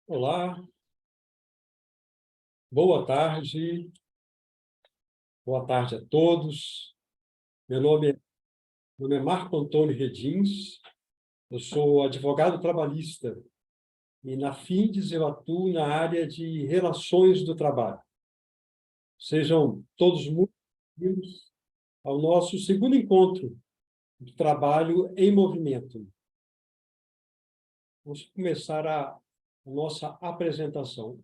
Olá, boa tarde, boa tarde a todos. Meu nome é Marco Antônio Redins, eu sou advogado trabalhista e na Findes eu atuo na área de relações do trabalho. Sejam todos muito bem-vindos ao nosso segundo encontro de trabalho em movimento. Vamos começar a nossa apresentação.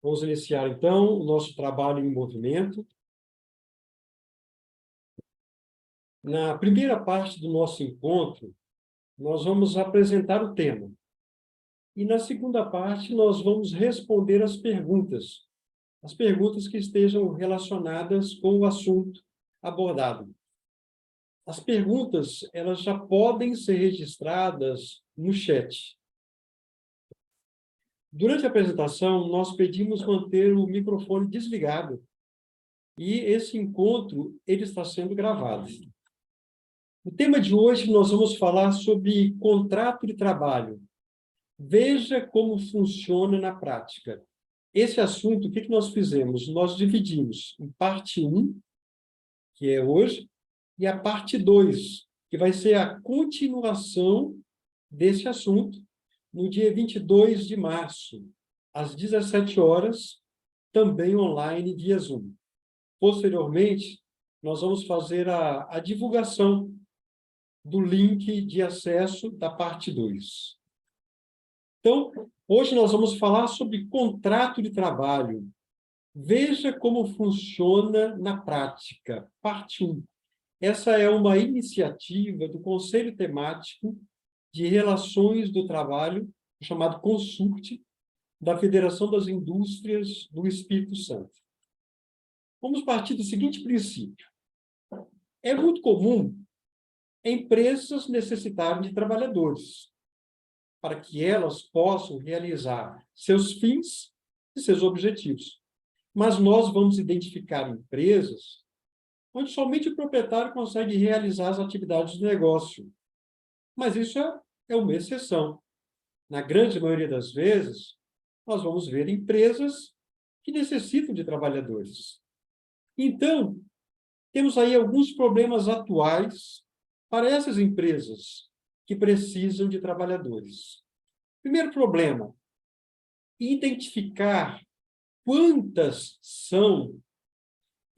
Vamos iniciar, então, o nosso trabalho em movimento. Na primeira parte do nosso encontro, nós vamos apresentar o tema. E na segunda parte, nós vamos responder as perguntas que estejam relacionadas com o assunto abordado. As perguntas, elas já podem ser registradas no chat. Durante a apresentação, nós pedimos manter o microfone desligado. E esse encontro, ele está sendo gravado. O tema de hoje, nós vamos falar sobre contrato de trabalho. Veja como funciona na prática. Esse assunto, o que nós fizemos? Nós dividimos em parte 1, que é hoje, e a parte 2, que vai ser a continuação desse assunto, no dia 22 de março, às 17 horas, também online via Zoom. Posteriormente, nós vamos fazer a divulgação do link de acesso da parte 2. Então, hoje nós vamos falar sobre contrato de trabalho. Veja como funciona na prática. Parte 1. Essa é uma iniciativa do Conselho Temático de Relações do Trabalho, chamado CONSURT, da Federação das Indústrias do Espírito Santo. Vamos partir do seguinte princípio. É muito comum empresas necessitarem de trabalhadores, para que elas possam realizar seus fins e seus objetivos. Mas nós vamos identificar empresas onde somente o proprietário consegue realizar as atividades do negócio. Mas isso é uma exceção. Na grande maioria das vezes, nós vamos ver empresas que necessitam de trabalhadores. Então, temos aí alguns problemas atuais para essas empresas que precisam de trabalhadores. Primeiro problema, identificar quantas são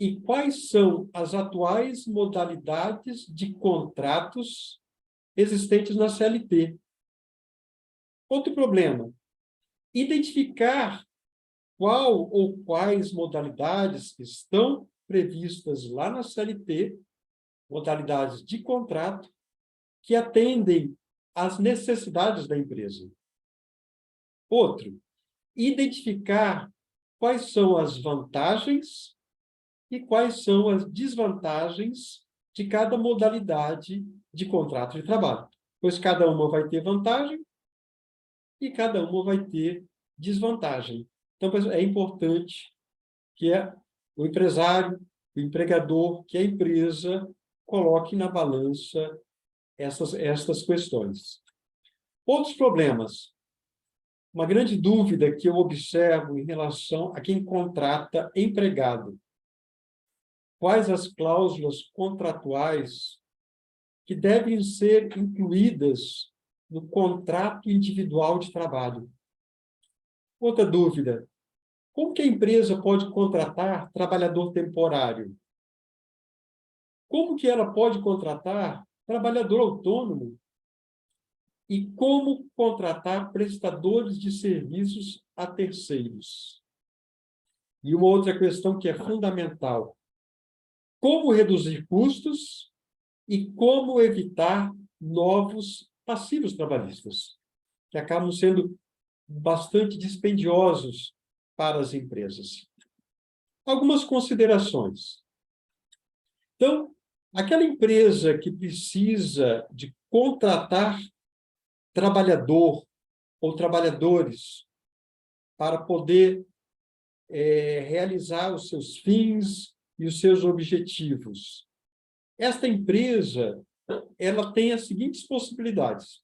e quais são as atuais modalidades de contratos existentes na CLT. Outro problema, identificar qual ou quais modalidades estão previstas lá na CLT, modalidades de contrato, que atendem às necessidades da empresa. Outro, identificar quais são as vantagens e quais são as desvantagens de cada modalidade de contrato de trabalho. Pois cada uma vai ter vantagem e cada uma vai ter desvantagem. Então, é importante que o empresário, o empregador, que a empresa coloque na balança estas questões. Outros problemas. Uma grande dúvida que eu observo em relação a quem contrata empregado. Quais as cláusulas contratuais que devem ser incluídas no contrato individual de trabalho? Outra dúvida. Como que a empresa pode contratar trabalhador temporário? Como que ela pode contratar trabalhador autônomo? E como contratar prestadores de serviços a terceiros? E uma outra questão que é fundamental. Como reduzir custos e como evitar novos passivos trabalhistas, que acabam sendo bastante dispendiosos para as empresas. Algumas considerações. Então, aquela empresa que precisa de contratar trabalhador ou trabalhadores para poder realizar os seus fins e os seus objetivos. Esta empresa, ela tem as seguintes possibilidades.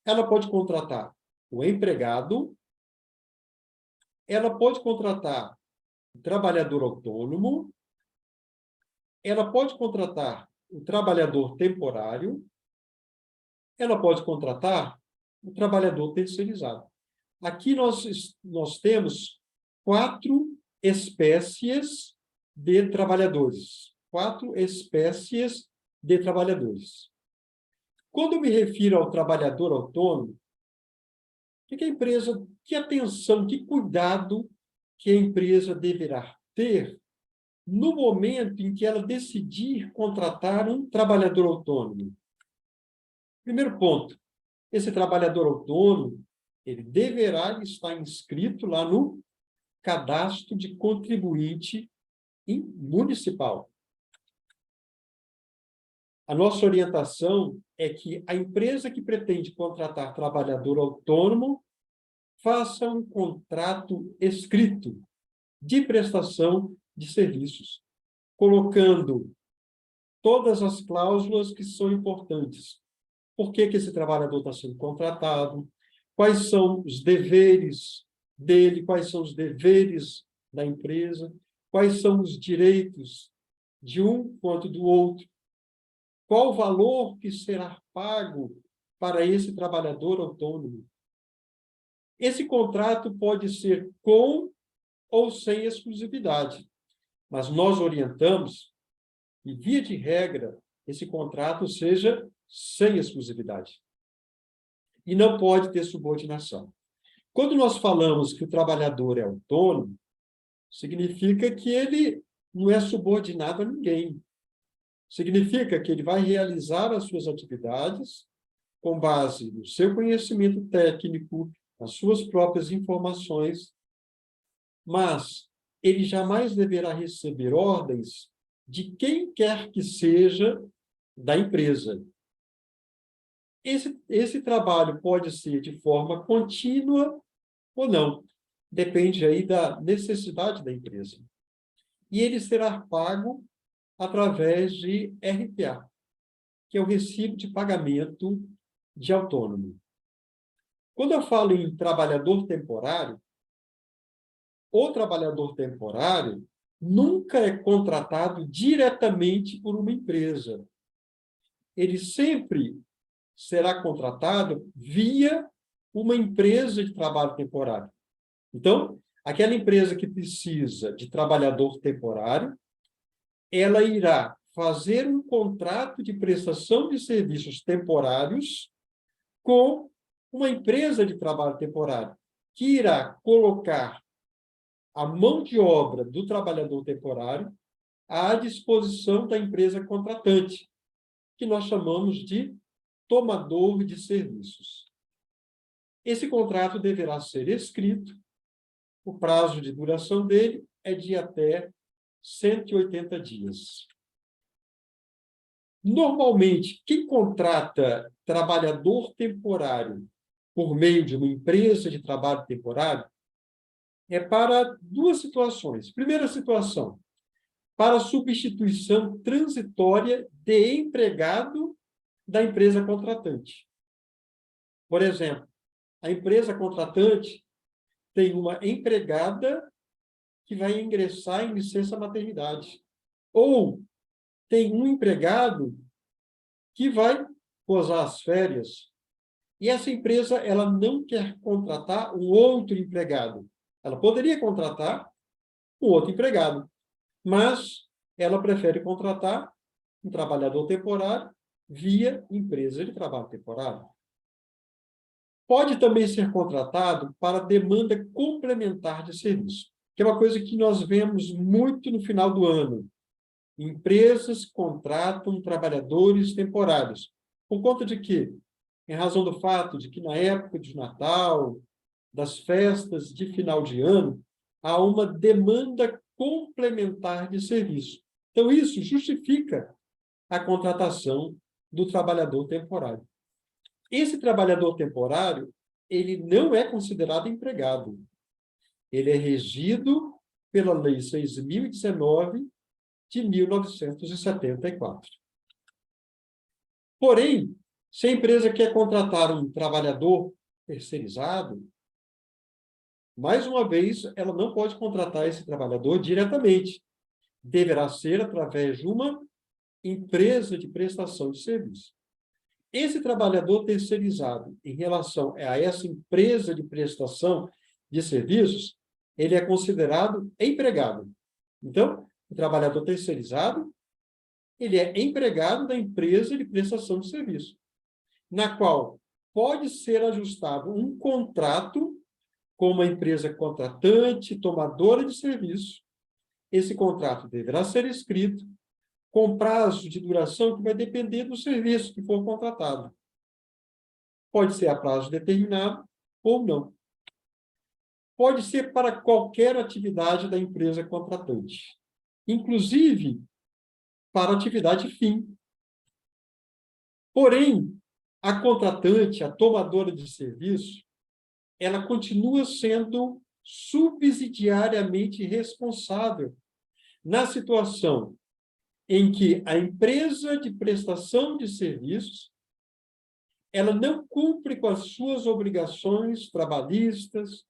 Ela pode contratar o empregado, ela pode contratar o trabalhador autônomo, ela pode contratar o trabalhador temporário, ela pode contratar o trabalhador terceirizado. Aqui nós temos 4 espécies de trabalhadores. 4 espécies de trabalhadores. Quando eu me refiro ao trabalhador autônomo, que a empresa, que atenção, que cuidado que a empresa deverá ter no momento em que ela decidir contratar um trabalhador autônomo? Primeiro ponto, esse trabalhador autônomo, ele deverá estar inscrito lá no cadastro de contribuinte municipal. A nossa orientação é que a empresa que pretende contratar trabalhador autônomo faça um contrato escrito de prestação de serviços, colocando todas as cláusulas que são importantes. Por que esse trabalhador está sendo contratado? Quais são os deveres dele? Quais são os deveres da empresa? Quais são os direitos de um quanto do outro? Qual o valor que será pago para esse trabalhador autônomo? Esse contrato pode ser com ou sem exclusividade, mas nós orientamos que, via de regra, esse contrato seja sem exclusividade. E não pode ter subordinação. Quando nós falamos que o trabalhador é autônomo, significa que ele não é subordinado a ninguém. Significa que ele vai realizar as suas atividades com base no seu conhecimento técnico, nas suas próprias informações, mas ele jamais deverá receber ordens de quem quer que seja da empresa. Esse trabalho pode ser de forma contínua ou não. Depende aí da necessidade da empresa. E ele será pago através de RPA, que é o Recibo de Pagamento de Autônomo. Quando eu falo em trabalhador temporário, o trabalhador temporário nunca é contratado diretamente por uma empresa. Ele sempre será contratado via uma empresa de trabalho temporário. Então, aquela empresa que precisa de trabalhador temporário, ela irá fazer um contrato de prestação de serviços temporários com uma empresa de trabalho temporário, que irá colocar a mão de obra do trabalhador temporário à disposição da empresa contratante, que nós chamamos de tomador de serviços. Esse contrato deverá ser escrito, o prazo de duração dele é de até 180 dias. Normalmente, quem contrata trabalhador temporário por meio de uma empresa de trabalho temporário é para 2 situações. Primeira situação, para substituição transitória de empregado da empresa contratante. Por exemplo, a empresa contratante tem uma empregada que vai ingressar em licença maternidade. Ou tem um empregado que vai gozar as férias. E essa empresa ela não quer contratar um outro empregado. Ela poderia contratar um outro empregado, mas ela prefere contratar um trabalhador temporário via empresa de trabalho temporário. Pode também ser contratado para demanda complementar de serviço, que é uma coisa que nós vemos muito no final do ano. Empresas contratam trabalhadores temporários. Por conta de quê? Em razão do fato de que, na época de Natal, das festas de final de ano, há uma demanda complementar de serviço. Então, isso justifica a contratação do trabalhador temporário. Esse trabalhador temporário, ele não é considerado empregado. Ele é regido pela Lei 6.019, de 1974. Porém, se a empresa quer contratar um trabalhador terceirizado, mais uma vez, ela não pode contratar esse trabalhador diretamente. Deverá ser através de uma empresa de prestação de serviço. Esse trabalhador terceirizado, em relação a essa empresa de prestação de serviços, ele é considerado empregado. Então, o trabalhador terceirizado, ele é empregado da empresa de prestação de serviço, na qual pode ser ajustado um contrato com uma empresa contratante, tomadora de serviço. Esse contrato deverá ser escrito com prazo de duração que vai depender do serviço que for contratado. Pode ser a prazo determinado ou não. Pode ser para qualquer atividade da empresa contratante, inclusive para atividade fim. Porém, a contratante, a tomadora de serviço, ela continua sendo subsidiariamente responsável na situação em que a empresa de prestação de serviços ela não cumpre com as suas obrigações trabalhistas,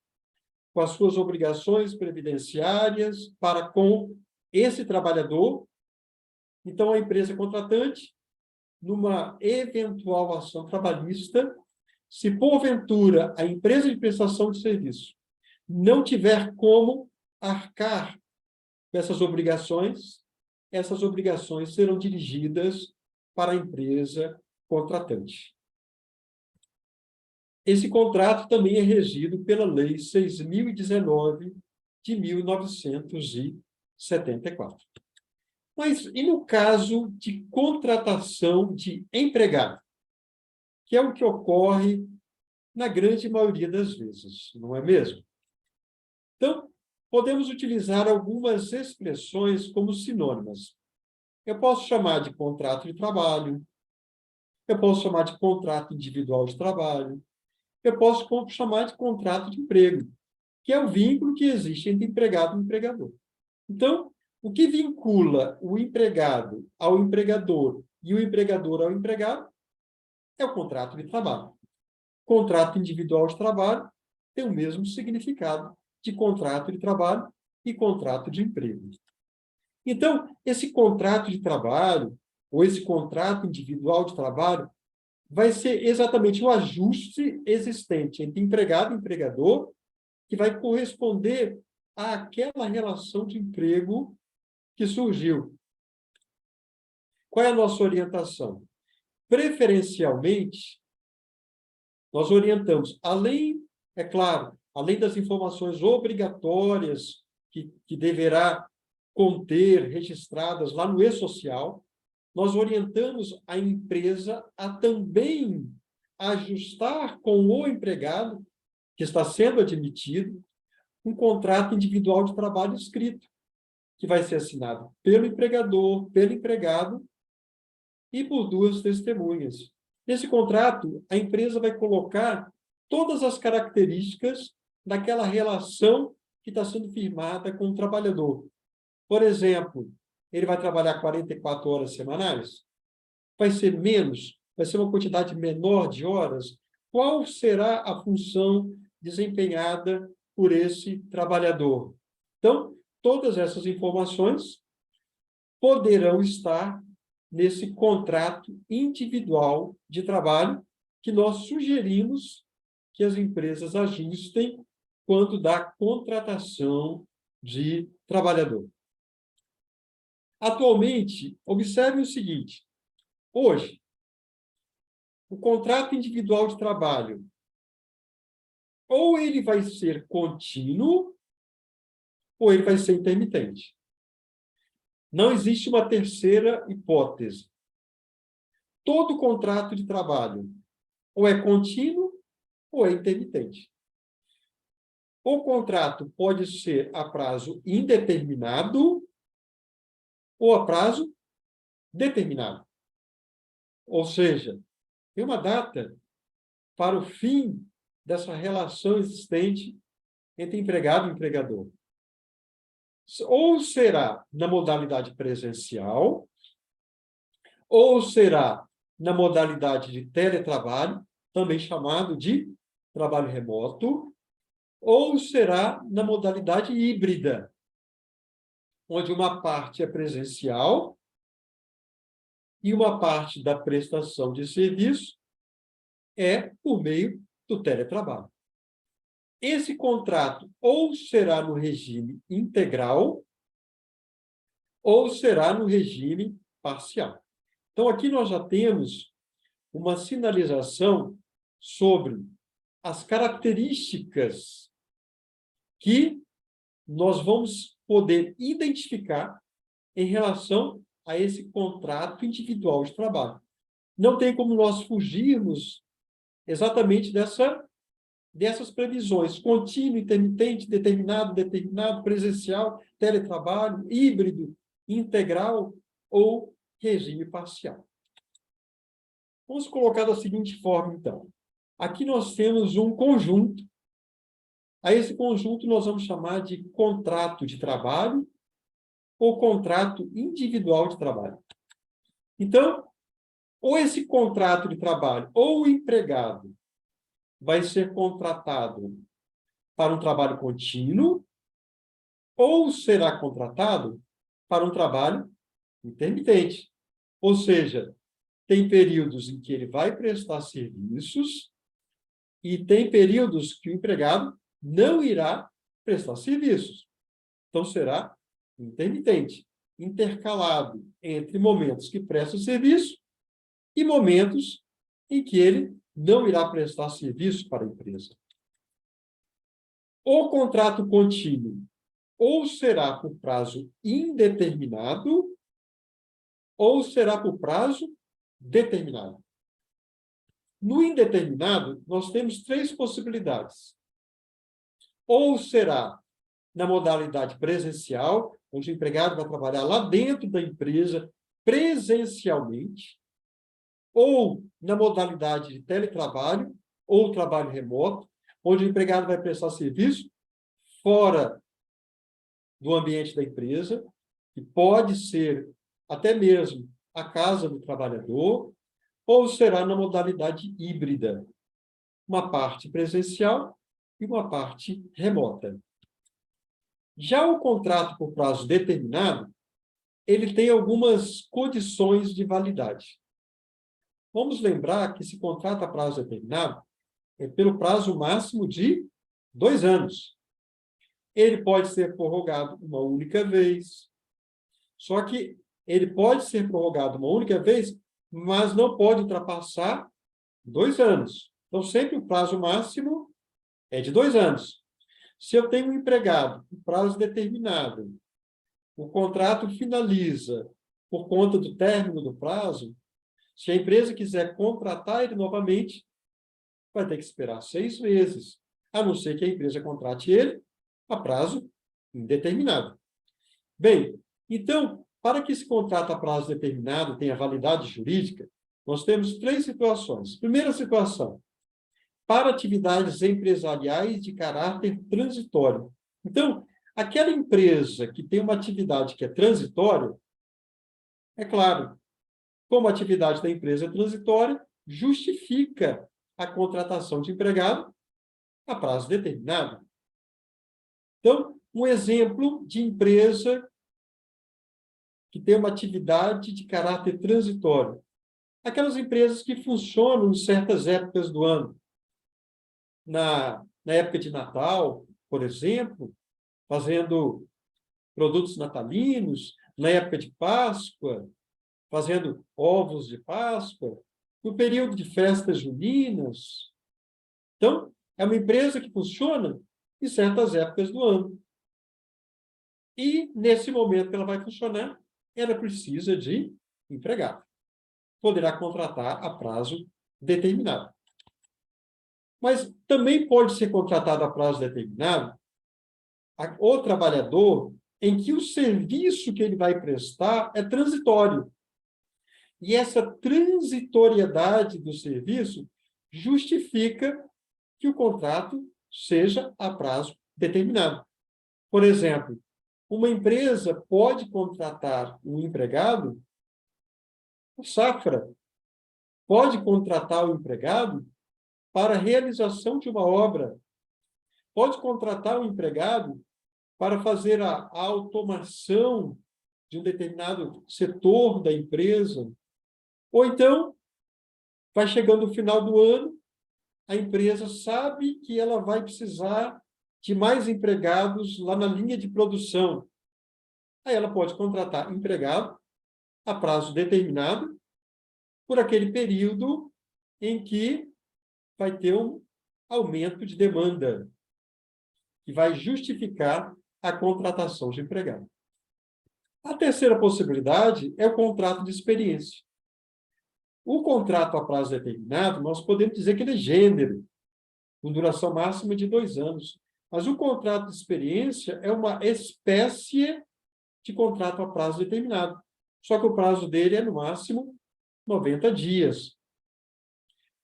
com as suas obrigações previdenciárias para com esse trabalhador. Então, a empresa contratante, numa eventual ação trabalhista, se porventura a empresa de prestação de serviço não tiver como arcar com essas obrigações serão dirigidas para a empresa contratante. Esse contrato também é regido pela Lei 6.019, de 1974. Mas e no caso de contratação de empregado? Que é o que ocorre na grande maioria das vezes, não é mesmo? Então, podemos utilizar algumas expressões como sinônimas. Eu posso chamar de contrato de trabalho, eu posso chamar de contrato individual de trabalho, eu posso chamar de contrato de emprego, que é o vínculo que existe entre empregado e empregador. Então, o que vincula o empregado ao empregador e o empregador ao empregado é o contrato de trabalho. Contrato individual de trabalho tem o mesmo significado de contrato de trabalho e contrato de emprego. Então, esse contrato de trabalho, ou esse contrato individual de trabalho, vai ser exatamente o ajuste existente entre empregado e empregador, que vai corresponder àquela relação de emprego que surgiu. Qual é a nossa orientação? Preferencialmente, nós orientamos, é claro, além das informações obrigatórias que deverá conter, registradas lá no e-social, nós orientamos a empresa a também ajustar com o empregado, que está sendo admitido, um contrato individual de trabalho escrito, que vai ser assinado pelo empregador, pelo empregado e por duas testemunhas. Nesse contrato, a empresa vai colocar todas as características daquela relação que está sendo firmada com o trabalhador. Por exemplo, ele vai trabalhar 44 horas semanais? Vai ser menos? Vai ser uma quantidade menor de horas? Qual será a função desempenhada por esse trabalhador? Então, todas essas informações poderão estar nesse contrato individual de trabalho que nós sugerimos que as empresas ajustem quando da contratação de trabalhador. Atualmente, observe o seguinte: hoje, o contrato individual de trabalho, ou ele vai ser contínuo, ou ele vai ser intermitente. Não existe uma terceira hipótese. Todo contrato de trabalho ou é contínuo ou é intermitente. O contrato pode ser a prazo indeterminado ou a prazo determinado. Ou seja, tem uma data para o fim dessa relação existente entre empregado e empregador. Ou será na modalidade presencial, ou será na modalidade de teletrabalho, também chamado de trabalho remoto, ou será na modalidade híbrida, onde uma parte é presencial e uma parte da prestação de serviço é por meio do teletrabalho. Esse contrato ou será no regime integral ou será no regime parcial. Então, aqui nós já temos uma sinalização sobre as características que nós vamos poder identificar em relação a esse contrato individual de trabalho. Não tem como nós fugirmos exatamente dessas previsões: contínuo, intermitente, determinado, presencial, teletrabalho, híbrido, integral ou regime parcial. Vamos colocar da seguinte forma, então. Aqui nós temos um conjunto. A esse conjunto nós vamos chamar de contrato de trabalho ou contrato individual de trabalho. Então, ou esse contrato de trabalho, ou o empregado vai ser contratado para um trabalho contínuo, ou será contratado para um trabalho intermitente. Ou seja, tem períodos em que ele vai prestar serviços e tem períodos que o empregado não irá prestar serviços. Então, será intermitente, intercalado entre momentos que presta serviço e momentos em que ele não irá prestar serviço para a empresa. O contrato contínuo ou será por prazo indeterminado ou será por prazo determinado. No indeterminado, nós temos 3 possibilidades. Ou será na modalidade presencial, onde o empregado vai trabalhar lá dentro da empresa presencialmente, ou na modalidade de teletrabalho ou trabalho remoto, onde o empregado vai prestar serviço fora do ambiente da empresa, que pode ser até mesmo a casa do trabalhador, ou será na modalidade híbrida, uma parte presencial e uma parte remota. Já o contrato por prazo determinado, ele tem algumas condições de validade. Vamos lembrar que esse contrato a prazo determinado é pelo prazo máximo de 2 anos. Ele pode ser prorrogado uma única vez. Só que ele pode ser prorrogado uma única vez, mas não pode ultrapassar 2 anos. Então, sempre o prazo máximo é de 2 anos. Se eu tenho um empregado com prazo determinado, o contrato finaliza por conta do término do prazo, se a empresa quiser contratar ele novamente, vai ter que esperar 6 meses, a não ser que a empresa contrate ele a prazo indeterminado. Bem, então, para que esse contrato a prazo determinado tenha validade jurídica, nós temos 3 situações. Primeira situação, para atividades empresariais de caráter transitório. Então, aquela empresa que tem uma atividade que é transitória, é claro, como a atividade da empresa é transitória, justifica a contratação de empregado a prazo determinado. Então, um exemplo de empresa que tem uma atividade de caráter transitório. Aquelas empresas que funcionam em certas épocas do ano. Na época de Natal, por exemplo, fazendo produtos natalinos, na época de Páscoa, fazendo ovos de Páscoa, no período de festas juninas. Então, é uma empresa que funciona em certas épocas do ano. E, nesse momento que ela vai funcionar, ela precisa de empregado. Poderá contratar a prazo determinado. Mas também pode ser contratado a prazo determinado o trabalhador em que o serviço que ele vai prestar é transitório. E essa transitoriedade do serviço justifica que o contrato seja a prazo determinado. Por exemplo, uma empresa pode contratar um empregado por safra, pode contratar o empregado para a realização de uma obra, pode contratar o empregado para fazer a automação de um determinado setor da empresa. Ou então, vai chegando o final do ano, a empresa sabe que ela vai precisar de mais empregados lá na linha de produção. Aí ela pode contratar empregado a prazo determinado por aquele período em que vai ter um aumento de demanda, que vai justificar a contratação de empregado. A terceira possibilidade é o contrato de experiência. O contrato a prazo determinado, nós podemos dizer que ele é gênero, com duração máxima de 2 anos. Mas o contrato de experiência é uma espécie de contrato a prazo determinado. Só que o prazo dele é, no máximo, 90 dias.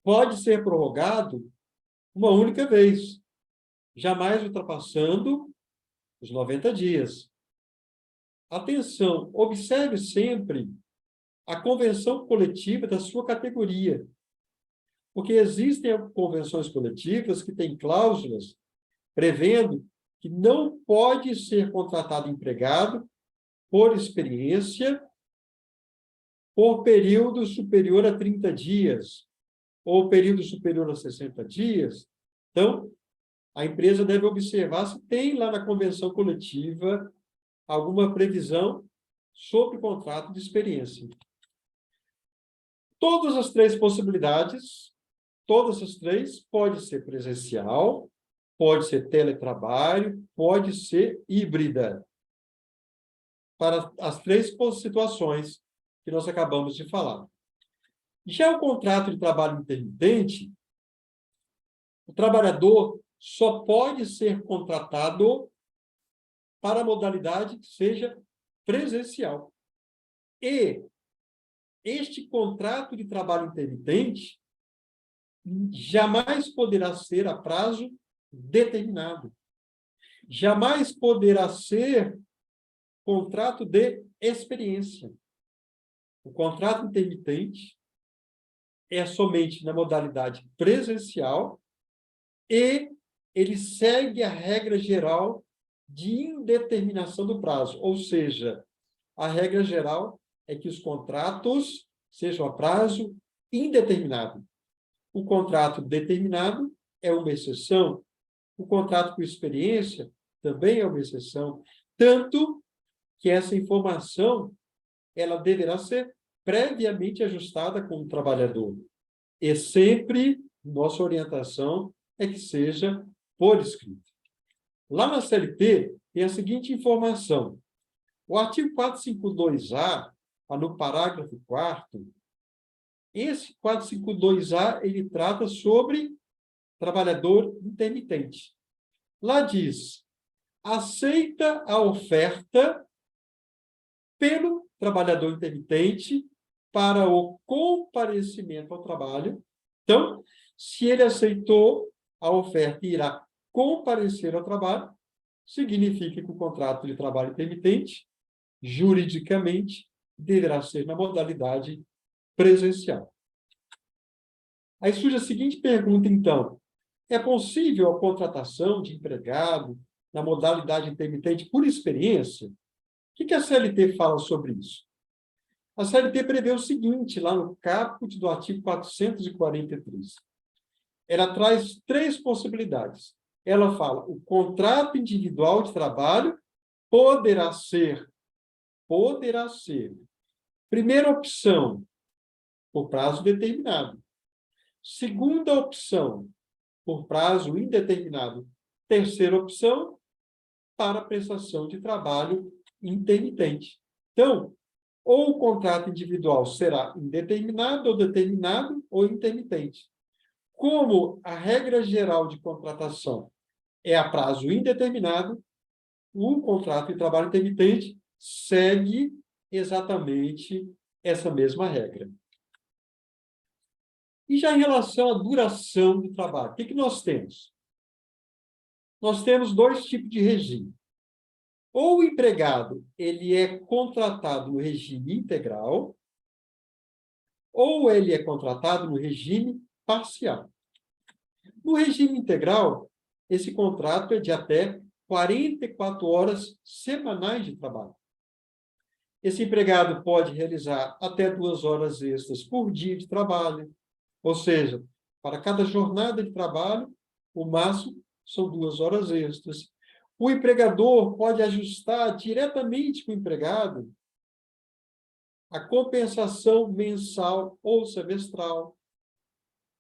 Pode ser prorrogado uma única vez, jamais ultrapassando os 90 dias. Atenção, observe sempre a convenção coletiva da sua categoria, porque existem convenções coletivas que têm cláusulas prevendo que não pode ser contratado empregado por experiência por período superior a 30 dias ou período superior a 60 dias. Então, a empresa deve observar se tem lá na convenção coletiva alguma previsão sobre o contrato de experiência. Todas as três possibilidades, todas as três, pode ser presencial, pode ser teletrabalho, pode ser híbrida, para as três situações que nós acabamos de falar. Já o contrato de trabalho intermitente, o trabalhador só pode ser contratado para a modalidade que seja presencial. E este contrato de trabalho intermitente jamais poderá ser a prazo determinado. Jamais poderá ser contrato de experiência. O contrato intermitente é somente na modalidade presencial e ele segue a regra geral de indeterminação do prazo, ou seja, a regra geral é que os contratos sejam a prazo indeterminado. O contrato determinado é uma exceção, o contrato com experiência também é uma exceção, tanto que essa informação ela deverá ser previamente ajustada com o trabalhador. E sempre, nossa orientação é que seja por escrito. Lá na CLT, tem a seguinte informação. O artigo 452-A, no parágrafo 4º, esse 452-A, ele trata sobre trabalhador intermitente. Lá diz, aceita a oferta pelo trabalhador intermitente para o comparecimento ao trabalho. Então, se ele aceitou a oferta e irá comparecer ao trabalho, significa que o contrato de trabalho intermitente, juridicamente, deverá ser na modalidade presencial. Aí surge a seguinte pergunta, então. É possível a contratação de empregado na modalidade intermitente por experiência? O que a CLT fala sobre isso? A CLT prevê o seguinte, lá no caput do artigo 443. Ela traz 3 possibilidades. Ela fala, o contrato individual de trabalho poderá ser. Primeira opção, por prazo determinado. Segunda opção, por prazo indeterminado. Terceira opção, para prestação de trabalho intermitente. Então, ou o contrato individual será indeterminado, ou determinado, ou intermitente. Como a regra geral de contratação é a prazo indeterminado, o contrato de trabalho intermitente segue exatamente essa mesma regra. E já em relação à duração do trabalho, o que nós temos? Nós temos dois tipos de regime. Ou o empregado ele é contratado no regime integral, ou ele é contratado no regime parcial. No regime integral, esse contrato é de até 44 horas semanais de trabalho. Esse empregado pode realizar até 2 horas extras por dia de trabalho, ou seja, para cada jornada de trabalho, o máximo são 2 horas extras. O empregador pode ajustar diretamente com o empregado a compensação mensal ou semestral.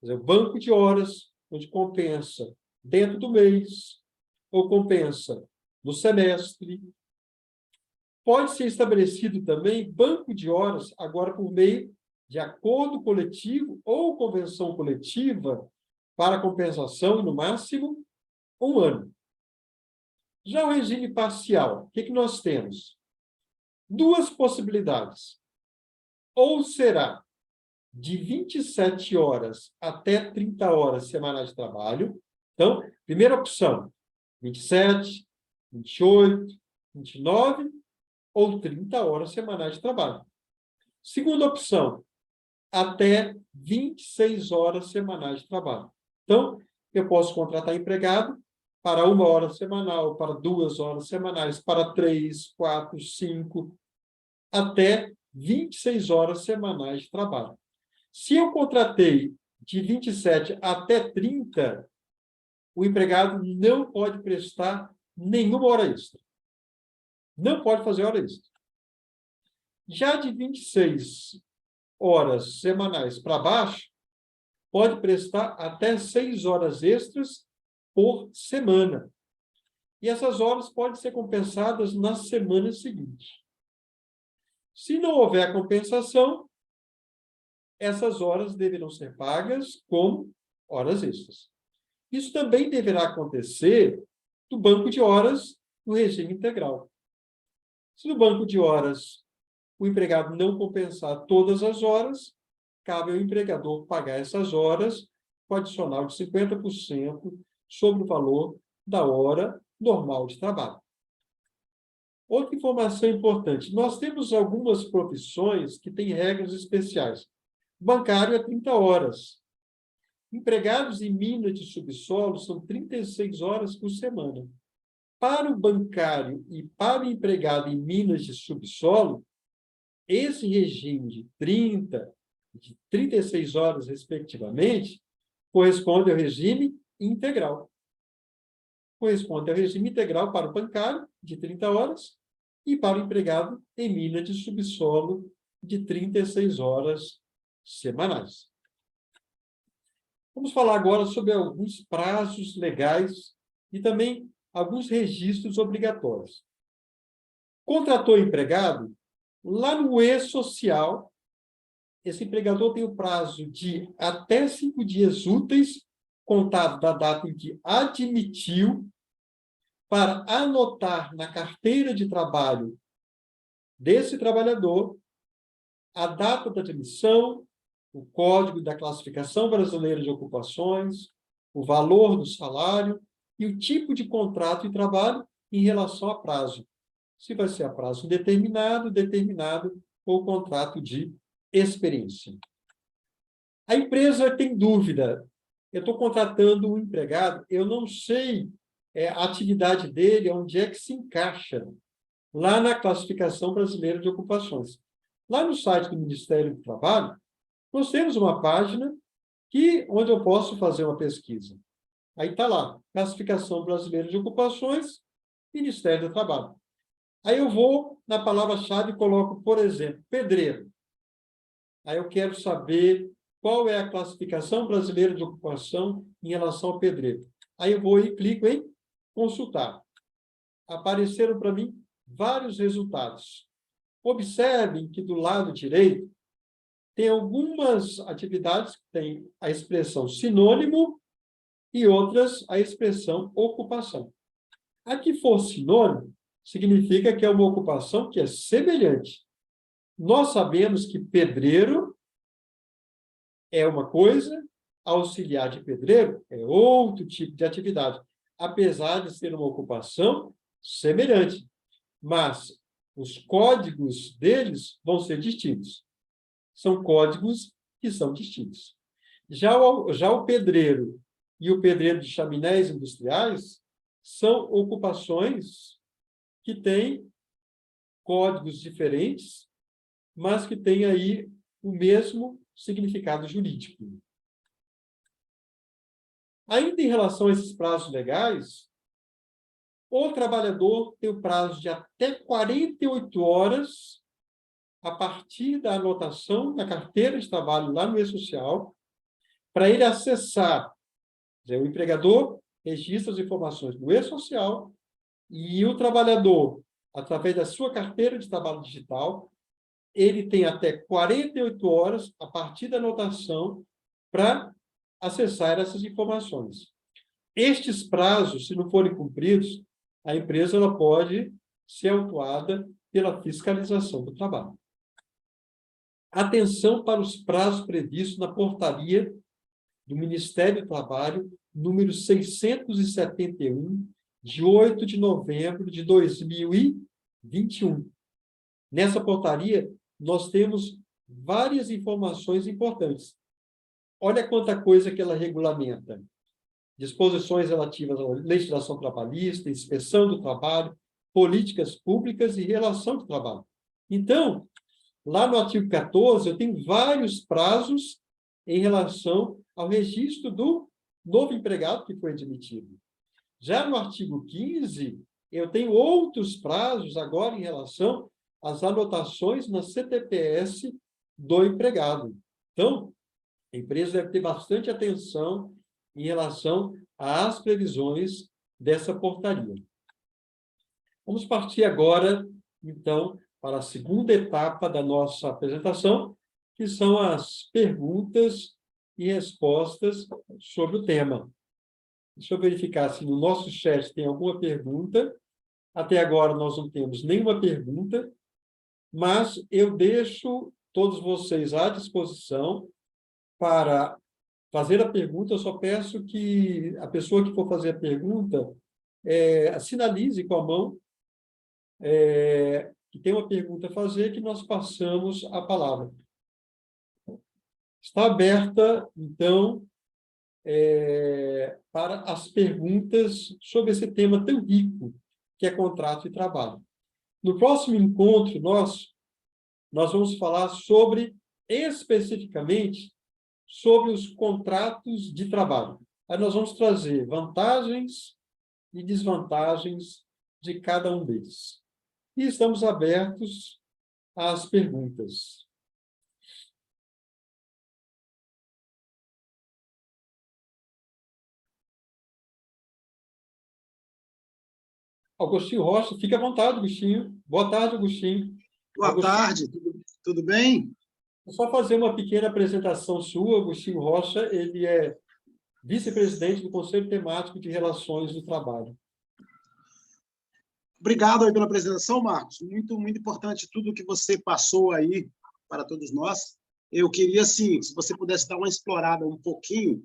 Quer dizer, o banco de horas, onde compensa dentro do mês, ou compensa no semestre. Pode ser estabelecido também banco de horas, agora por meio de acordo coletivo ou convenção coletiva, para compensação, no máximo, 1 ano. Já o regime parcial, o que nós temos? 2 possibilidades. Ou será de 27 horas até 30 horas semanais de trabalho. Então, primeira opção, 27, 28, 29 ou 30 horas semanais de trabalho. Segunda opção, até 26 horas semanais de trabalho. Então, eu posso contratar empregado para 1 hora semanal, para 2 horas semanais, para 3, 4, 5, até 26 horas semanais de trabalho. Se eu contratei de 27 até 30, o empregado não pode prestar nenhuma hora extra. Não pode fazer hora extra. Já de 26 horas semanais para baixo, pode prestar até 6 horas extras por semana. E essas horas podem ser compensadas na semana seguinte. Se não houver compensação, essas horas deverão ser pagas como horas extras. Isso também deverá acontecer no banco de horas no regime integral. Se no banco de horas o empregado não compensar todas as horas, cabe ao empregador pagar essas horas com adicional de 50% sobre o valor da hora normal de trabalho. Outra informação importante, nós temos algumas profissões que têm regras especiais. Bancário é 30 horas. Empregados em minas de subsolo são 36 horas por semana. Para o bancário e para o empregado em minas de subsolo, esse regime de 30, de 36 horas, respectivamente, corresponde ao regime integral. Corresponde ao regime integral para o bancário, de 30 horas, e para o empregado em mina de subsolo, de 36 horas semanais. Vamos falar agora sobre alguns prazos legais e também alguns registros obrigatórios. Contratou empregado, lá no E-Social, esse empregador tem o prazo de até 5 dias úteis, contado da data em que admitiu, para anotar na carteira de trabalho desse trabalhador a data da admissão, o Código da Classificação Brasileira de Ocupações, o valor do salário e o tipo de contrato de trabalho em relação a prazo. Se vai ser a prazo indeterminado, determinado ou contrato de experiência. A empresa tem dúvida. Eu estou contratando um empregado, eu não sei a atividade dele, onde é que se encaixa lá na Classificação Brasileira de Ocupações. Lá no site do Ministério do Trabalho, nós temos uma página onde eu posso fazer uma pesquisa. Aí está lá, Classificação Brasileira de Ocupações, Ministério do Trabalho. Aí eu vou na palavra-chave e coloco, por exemplo, pedreiro. Aí eu quero saber qual é a Classificação Brasileira de Ocupação em relação ao pedreiro. Aí eu vou e clico em consultar. Apareceram para mim vários resultados. Observem que do lado direito tem algumas atividades que têm a expressão sinônimo e outras a expressão ocupação. A que for sinônimo, significa que é uma ocupação que é semelhante. Nós sabemos que pedreiro é uma coisa, auxiliar de pedreiro é outro tipo de atividade, apesar de ser uma ocupação semelhante, mas os códigos deles vão ser distintos. São códigos que são distintos. Já o pedreiro e o pedreiro de chaminés industriais são ocupações que têm códigos diferentes, mas que têm aí o mesmo significado jurídico. Ainda em relação a esses prazos legais, o trabalhador tem o prazo de até 48 horas a partir da anotação na carteira de trabalho lá no E-Social, para ele acessar. Quer dizer, o empregador registra as informações no E-Social e o trabalhador, através da sua carteira de trabalho digital, ele tem até 48 horas a partir da anotação para acessar essas informações. Estes prazos, se não forem cumpridos, a empresa ela pode ser autuada pela fiscalização do trabalho. Atenção para os prazos previstos na portaria do Ministério do Trabalho, número 671, de 8 de novembro de 2021. Nessa portaria, nós temos várias informações importantes. Olha quanta coisa que ela regulamenta. Disposições relativas à legislação trabalhista, inspeção do trabalho, políticas públicas e relação do trabalho. Então, lá no artigo 14, eu tenho vários prazos em relação ao registro do novo empregado que foi admitido. Já no artigo 15, eu tenho outros prazos agora em relação às anotações na CTPS do empregado. Então, a empresa deve ter bastante atenção em relação às previsões dessa portaria. Vamos partir agora, então, para a segunda etapa da nossa apresentação, que são as perguntas e respostas sobre o tema. Deixa eu verificar se no nosso chat tem alguma pergunta. Até agora nós não temos nenhuma pergunta, mas eu deixo todos vocês à disposição para fazer a pergunta. Eu só peço que a pessoa que for fazer a pergunta sinalize com a mão que tem uma pergunta a fazer, que nós passamos a palavra. Está aberta, então, para as perguntas sobre esse tema tão rico, que é contrato e trabalho. No próximo encontro, nós vamos falar especificamente, sobre os contratos de trabalho. Aí nós vamos trazer vantagens e desvantagens de cada um deles. E estamos abertos às perguntas. Agostinho Rocha, fique à vontade, Agostinho. Boa tarde, Agostinho. Boa tarde, tudo bem? Vou só fazer uma pequena apresentação sua. Agostinho Rocha, ele é vice-presidente do Conselho Temático de Relações do Trabalho. Obrigado aí pela apresentação, Marcos. Muito, muito importante tudo que você passou aí para todos nós. Eu queria, assim, se você pudesse dar uma explorada um pouquinho,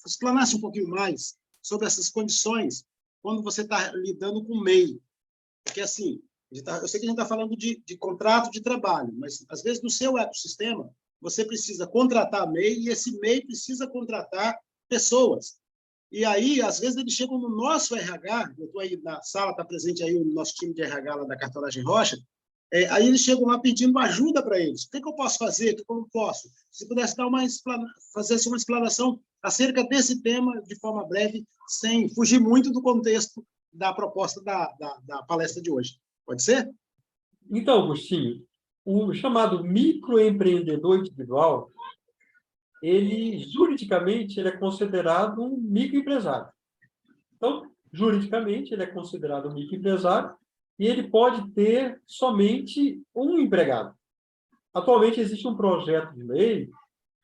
explanasse um pouquinho mais sobre essas condições quando você está lidando com o MEI. Porque, assim, eu sei que a gente está falando de contrato de trabalho, mas, às vezes, no seu ecossistema, você precisa contratar MEI e esse MEI precisa contratar pessoas. E aí, às vezes, eles chegam no nosso RH, eu estou aí na sala, está presente aí o nosso time de RH lá da Cartolagem Rocha, aí eles chegam lá pedindo ajuda para eles. O que eu posso fazer? O que eu não posso? Se pudesse dar fazer uma explanação acerca desse tema de forma breve, sem fugir muito do contexto da proposta da palestra de hoje. Pode ser? Então, Agostinho, o chamado microempreendedor individual, ele, juridicamente, ele é considerado um microempresário. Então, juridicamente, ele é considerado um microempresário e ele pode ter somente um empregado. Atualmente, existe um projeto de lei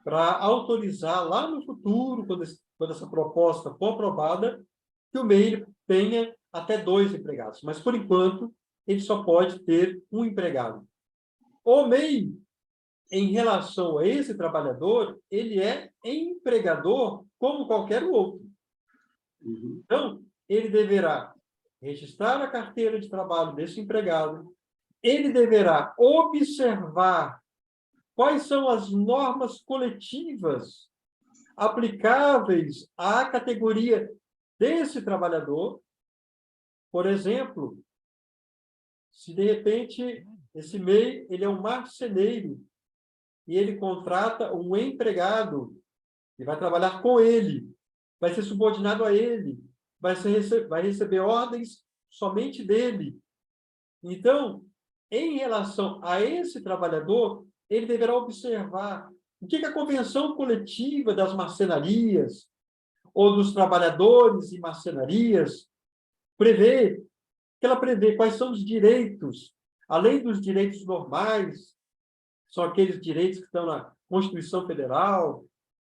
para autorizar lá no futuro, quando essa proposta for aprovada, que o MEI tenha até 2 empregados. Mas, por enquanto, ele só pode ter um empregado. O MEI, em relação a esse trabalhador, ele é empregador como qualquer outro. Então, ele deverá registrar a carteira de trabalho desse empregado, ele deverá observar quais são as normas coletivas aplicáveis à categoria desse trabalhador. Por exemplo, se de repente esse MEI ele é um marceneiro e ele contrata um empregado que vai trabalhar com ele, vai ser subordinado a ele, vai receber ordens somente dele. Então, em relação a esse trabalhador, ele deverá observar o que a convenção coletiva das marcenarias ou dos trabalhadores em marcenarias prevê, que ela prevê quais são os direitos, além dos direitos normais, são aqueles direitos que estão na Constituição Federal,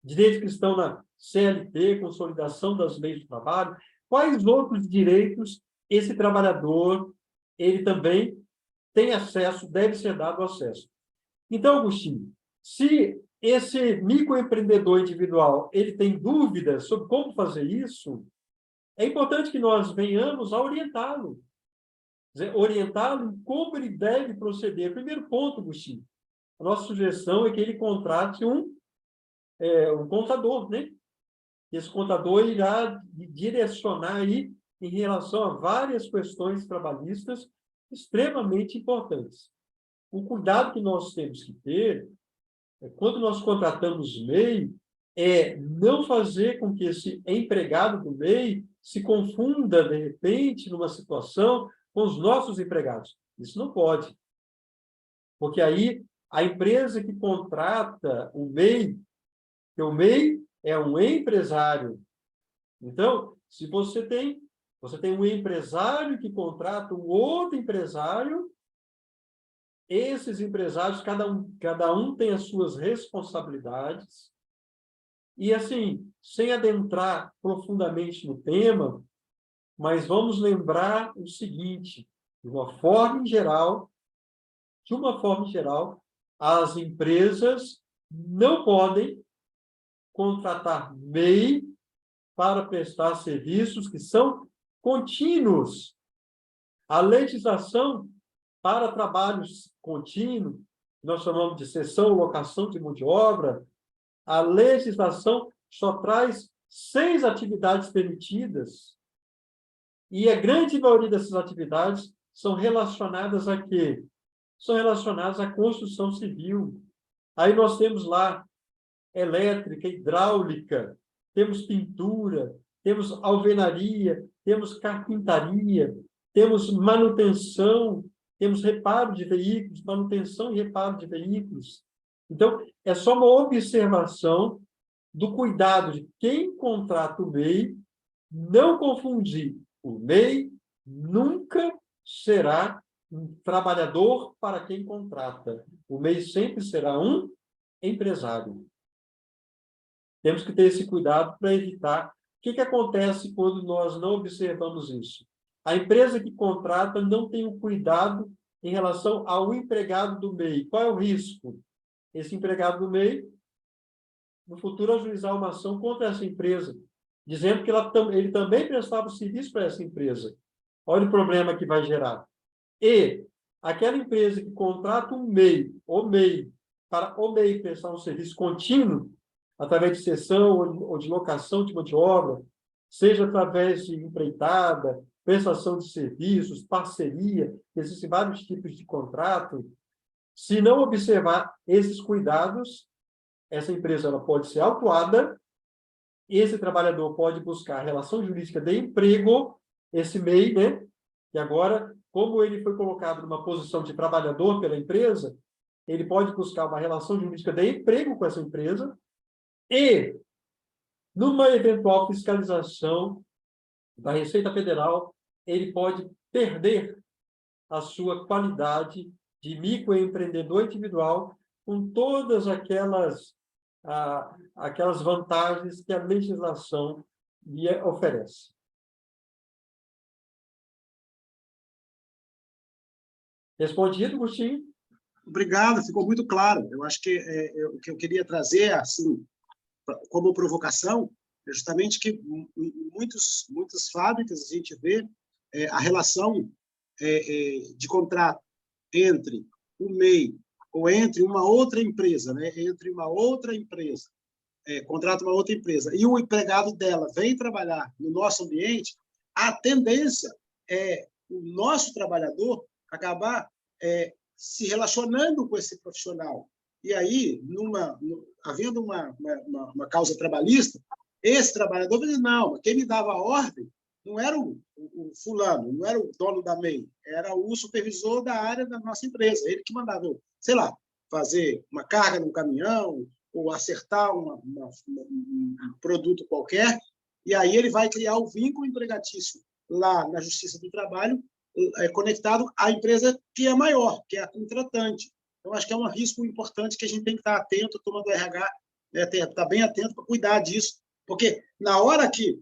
direitos que estão na CLT, Consolidação das Leis do Trabalho, quais outros direitos esse trabalhador, ele também tem acesso, deve ser dado acesso. Então, Agostinho, se esse microempreendedor individual ele tem dúvidas sobre como fazer isso, é importante que nós venhamos a orientá-lo. Orientá-lo em como ele deve proceder. Primeiro ponto, Agostinho, a nossa sugestão é que ele contrate um contador, né? Esse contador irá direcionar aí em relação a várias questões trabalhistas extremamente importantes. O cuidado que nós temos que ter, quando nós contratamos MEI, é não fazer com que esse empregado do MEI se confunda, de repente, numa situação com os nossos empregados. Isso não pode. Porque aí, a empresa que contrata o MEI, que o MEI é um empresário. Então, se você tem um empresário que contrata um outro empresário, esses empresários, cada um tem as suas responsabilidades. E, assim, sem adentrar profundamente no tema, mas vamos lembrar o seguinte, de uma forma geral, as empresas não podem contratar MEI para prestar serviços que são contínuos. A legislação para trabalhos contínuos, nós chamamos de cessão, locação de mão de obra, a legislação só traz 6 atividades permitidas, e a grande maioria dessas atividades são relacionadas a quê? São relacionadas à construção civil. Aí nós temos lá elétrica, hidráulica, temos pintura, temos alvenaria, temos carpintaria, temos manutenção, temos reparo de veículos, manutenção e reparo de veículos. Então, é só uma observação do cuidado de quem contrata o MEI, não confundir. O MEI nunca será um trabalhador para quem contrata. O MEI sempre será um empresário. Temos que ter esse cuidado para evitar. O que acontece quando nós não observamos isso? A empresa que contrata não tem o cuidado em relação ao empregado do MEI. Qual é o risco? Esse empregado do MEI, no futuro, ajuizar uma ação contra essa empresa, dizendo que ele também prestava serviço para essa empresa. Olha o problema que vai gerar. E aquela empresa que contrata um MEI, para o MEI prestar um serviço contínuo, através de cessão ou de locação de mão de obra, seja através de empreitada, prestação de serviços, parceria, existem vários tipos de contrato. Se não observar esses cuidados, essa empresa ela pode ser autuada, esse trabalhador pode buscar a relação jurídica de emprego, esse MEI, né? E agora, como ele foi colocado numa posição de trabalhador pela empresa, ele pode buscar uma relação jurídica de emprego com essa empresa e, numa eventual fiscalização da Receita Federal, ele pode perder a sua qualidade de microempreendedor individual com todas aquelas vantagens que a legislação lhe oferece. Respondido, Agostinho? Obrigado, ficou muito claro. Eu acho que o que eu queria trazer, assim, como provocação, é justamente que em muitas fábricas a gente vê a relação de contrato entre o MEI ou entre uma outra empresa, né? Entre uma outra empresa, contrata uma outra empresa, e o empregado dela vem trabalhar no nosso ambiente, a tendência é o nosso trabalhador acabar se relacionando com esse profissional. E aí, havendo uma causa trabalhista, esse trabalhador vai dizer, não, quem me dava a ordem não era o fulano, não era o dono da MEI, era o supervisor da área da nossa empresa, ele que mandava, sei lá, fazer uma carga no caminhão, ou acertar um produto qualquer, e aí ele vai criar o vínculo empregatício lá na Justiça do Trabalho, conectado à empresa que é maior, que é a contratante. Então, acho que é um risco importante que a gente tem que estar atento, a turma do RH, né, estar bem atento para cuidar disso, porque na hora que,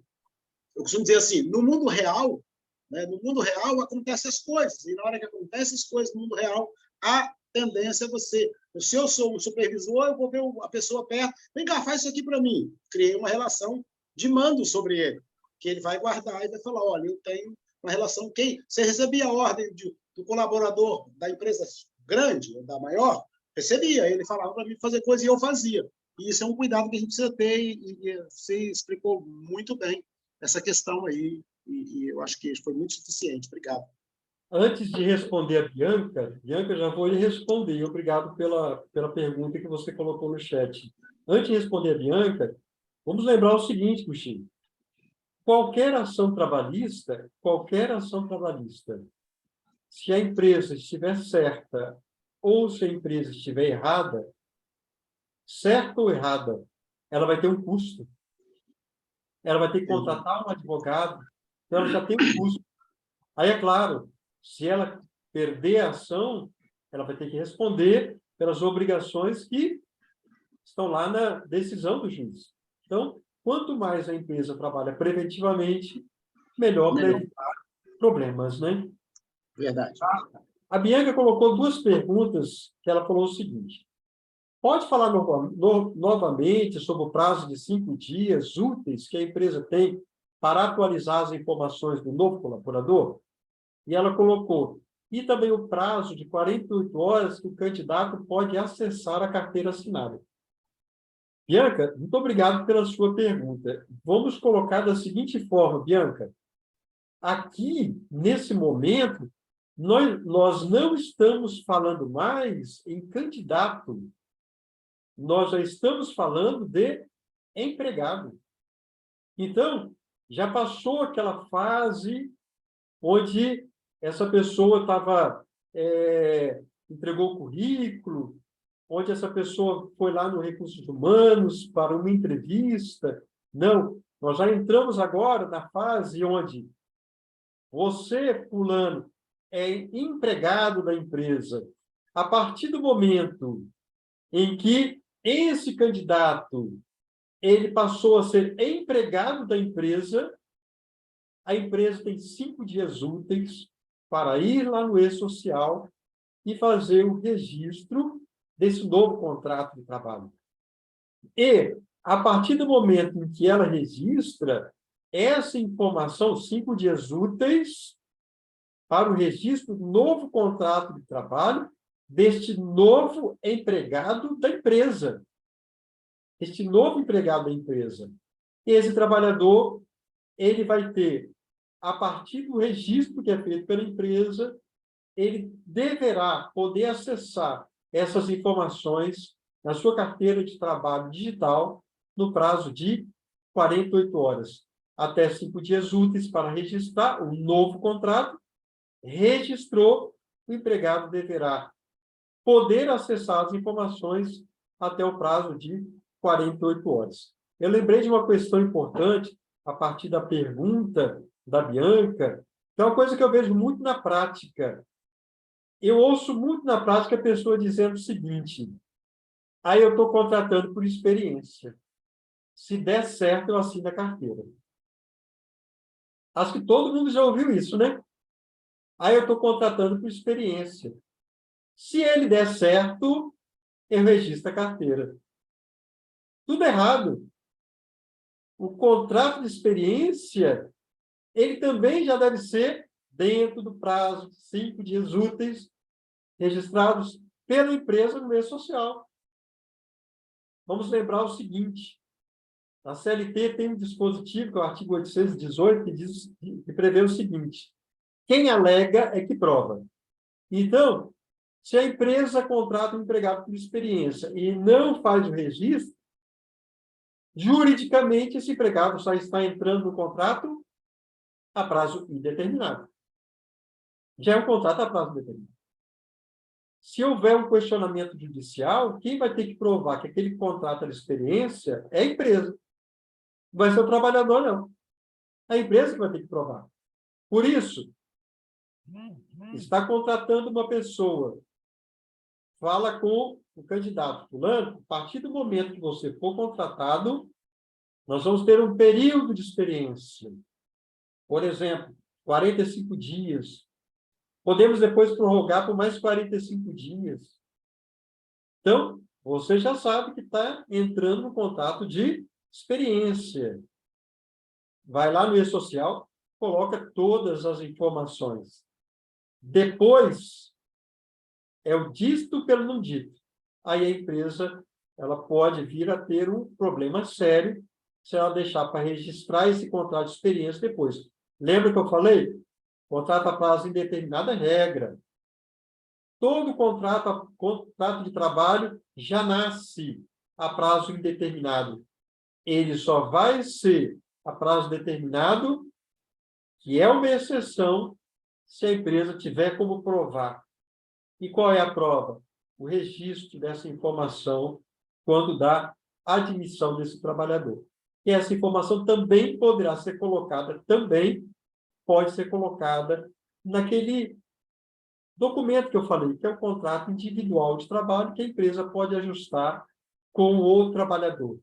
eu costumo dizer assim, no mundo real, né, no mundo real acontecem as coisas, e na hora que acontecem as coisas no mundo real, a tendência é você, se eu sou um supervisor, eu vou ver a pessoa perto, vem cá, faz isso aqui para mim. Criei uma relação de mando sobre ele, que ele vai guardar e vai falar, olha, eu tenho uma relação, você recebia a ordem do colaborador da empresa grande, da maior, recebia, ele falava para mim fazer coisa e eu fazia. E isso é um cuidado que a gente precisa ter, e você explicou muito bem essa questão aí, e eu acho que foi muito suficiente. Obrigado. Antes de responder a Bianca, já vou lhe responder. Obrigado pela pergunta que você colocou no chat. Antes de responder a Bianca, vamos lembrar o seguinte, Puxinho. Qualquer ação trabalhista, se a empresa estiver certa ou se a empresa estiver errada, certa ou errada, ela vai ter um custo. Ela vai ter que contratar um advogado, então ela já tem um custo. Aí, é claro, se ela perder a ação, ela vai ter que responder pelas obrigações que estão lá na decisão do juiz. Então, quanto mais a empresa trabalha preventivamente, melhor para evitar problemas, né? Verdade. A Bianca colocou duas perguntas, que ela falou o seguinte: pode falar novamente sobre o prazo de 5 dias úteis que a empresa tem para atualizar as informações do novo colaborador? E ela colocou, e também o prazo de 48 horas que o candidato pode acessar a carteira assinada. Bianca, muito obrigado pela sua pergunta. Vamos colocar da seguinte forma, Bianca. Aqui, nesse momento, nós não estamos falando mais em candidato. Nós já estamos falando de empregado. Então, já passou aquela fase onde essa pessoa entregou o currículo, onde essa pessoa foi lá no Recursos Humanos para uma entrevista. Não, nós já entramos agora na fase onde você, fulano, é empregado da empresa. A partir do momento em que esse candidato ele passou a ser empregado da empresa, a empresa tem 5 dias úteis para ir lá no E-Social e fazer o registro desse novo contrato de trabalho. E, a partir do momento em que ela registra, essa informação, 5 dias úteis, para o registro do novo contrato de trabalho deste novo empregado da empresa. Este novo empregado da empresa. Esse trabalhador, ele vai ter, a partir do registro que é feito pela empresa, ele deverá poder acessar essas informações na sua carteira de trabalho digital no prazo de 48 horas, até 5 dias úteis para registrar o novo contrato. Registrou, o empregado deverá poder acessar as informações até o prazo de 48 horas. Eu lembrei de uma questão importante, a partir da pergunta da Bianca, que é uma coisa que eu vejo muito na prática. Eu ouço muito na prática a pessoa dizendo o seguinte: aí eu estou contratando por experiência. Se der certo, eu assino a carteira. Acho que todo mundo já ouviu isso, né? Aí eu estou contratando por experiência. Se ele der certo, ele registra a carteira. Tudo errado. O contrato de experiência, ele também já deve ser dentro do prazo de 5 dias úteis, registrados pela empresa no meio social. Vamos lembrar o seguinte, a CLT tem um dispositivo, que é o artigo 818, que prevê o seguinte, quem alega é que prova. Então, se a empresa contrata um empregado por experiência e não faz o registro, juridicamente esse empregado só está entrando no contrato a prazo indeterminado. Já é um contrato a prazo indeterminado. Se houver um questionamento judicial, quem vai ter que provar que aquele contrato de experiência é a empresa. Não vai ser o trabalhador, não. É a empresa que vai ter que provar. Por isso, está contratando uma pessoa, fala com o candidato fulano, a partir do momento que você for contratado, nós vamos ter um período de experiência. Por exemplo, 45 dias. Podemos depois prorrogar por mais 45 dias. Então, você já sabe que está entrando no contrato de experiência. Vai lá no e-social, coloca todas as informações. Depois, é o dito pelo não dito. Aí a empresa ela pode vir a ter um problema sério se ela deixar para registrar esse contrato de experiência depois. Lembra que eu falei? Contrato a prazo indeterminado é regra. Todo contrato de trabalho já nasce a prazo indeterminado. Ele só vai ser a prazo determinado, que é uma exceção, se a empresa tiver como provar. E qual é a prova? O registro dessa informação quando dá admissão desse trabalhador. E essa informação também poderá ser colocada, pode ser colocada naquele documento que eu falei, que é o contrato individual de trabalho que a empresa pode ajustar com o trabalhador.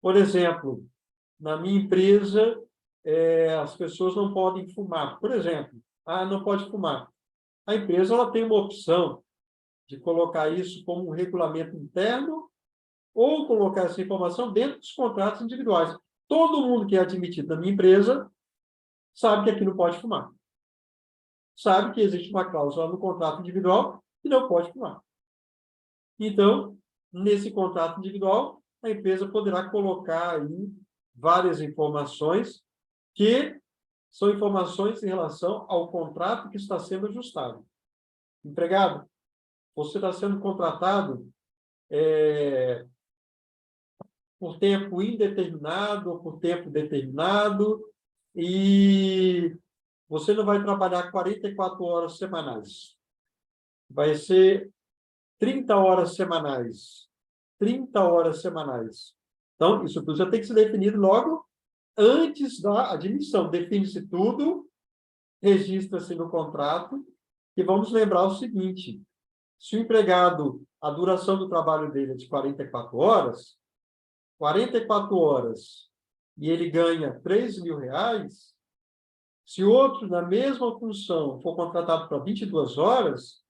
Por exemplo, na minha empresa, as pessoas não podem fumar. Por exemplo, não pode fumar. A empresa ela tem uma opção de colocar isso como um regulamento interno ou colocar essa informação dentro dos contratos individuais. Todo mundo que é admitido na minha empresa sabe que aqui não pode fumar. Sabe que existe uma cláusula no contrato individual que não pode fumar. Então, nesse contrato individual, a empresa poderá colocar aí várias informações que são informações em relação ao contrato que está sendo ajustado. Empregado, você está sendo contratado por tempo indeterminado ou por tempo determinado e você não vai trabalhar 44 horas semanais. Vai ser 30 horas semanais. 30 horas semanais. Então, isso tudo já tem que ser definido logo antes da admissão. Define-se tudo, registra-se no contrato e vamos lembrar o seguinte, se o empregado, a duração do trabalho dele é de 44 horas, e ele ganha R$3.000, se outro, na mesma função, for contratado para 22 horas,